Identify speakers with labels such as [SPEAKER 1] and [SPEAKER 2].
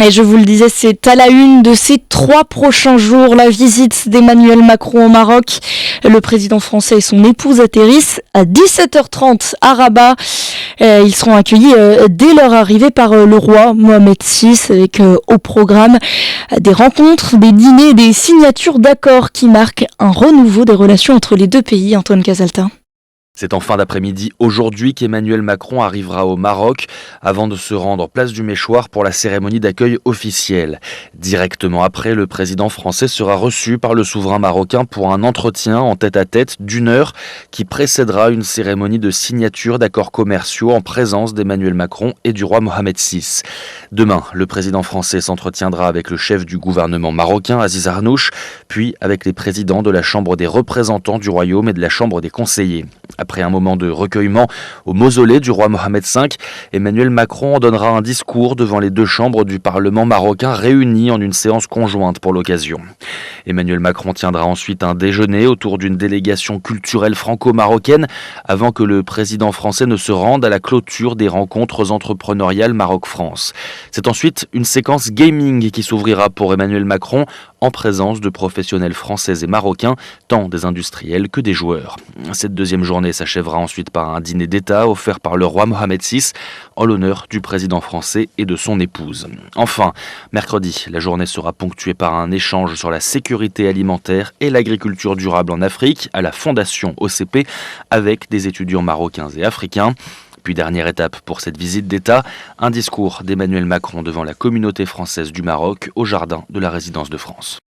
[SPEAKER 1] Et je vous le disais, c'est à la une de ces 3 prochains jours, la visite d'Emmanuel Macron au Maroc. Le président français et son épouse atterrissent à 17h30 à Rabat. Ils seront accueillis dès leur arrivée par le roi Mohamed VI avec au programme des rencontres, des dîners, des signatures d'accords qui marquent un renouveau des relations entre les deux pays. Antoine Casalta.
[SPEAKER 2] C'est en fin d'après-midi aujourd'hui qu'Emmanuel Macron arrivera au Maroc avant de se rendre place du Méchoir pour la cérémonie d'accueil officielle. Directement après, le président français sera reçu par le souverain marocain pour un entretien en tête-à-tête d'1 heure qui précédera une cérémonie de signature d'accords commerciaux en présence d'Emmanuel Macron et du roi Mohamed VI. Demain, le président français s'entretiendra avec le chef du gouvernement marocain, Aziz Arnouch, puis avec les présidents de la Chambre des représentants du royaume et de la Chambre des conseillers. Après un moment de recueillement au mausolée du roi Mohamed V, Emmanuel Macron donnera un discours devant les 2 chambres du Parlement marocain réunies en une séance conjointe pour l'occasion. Emmanuel Macron tiendra ensuite un déjeuner autour d'une délégation culturelle franco-marocaine avant que le président français ne se rende à la clôture des rencontres entrepreneuriales Maroc-France. C'est ensuite une séquence gaming qui s'ouvrira pour Emmanuel Macron en présence de professionnels français et marocains, tant des industriels que des joueurs. Cette deuxième journée s'achèvera ensuite par un dîner d'État offert par le roi Mohamed VI en l'honneur du président français et de son épouse. Enfin, mercredi, la journée sera ponctuée par un échange sur la sécurité alimentaire et l'agriculture durable en Afrique à la Fondation OCP avec des étudiants marocains et africains. Puis dernière étape pour cette visite d'État, un discours d'Emmanuel Macron devant la communauté française du Maroc au jardin de la résidence de France.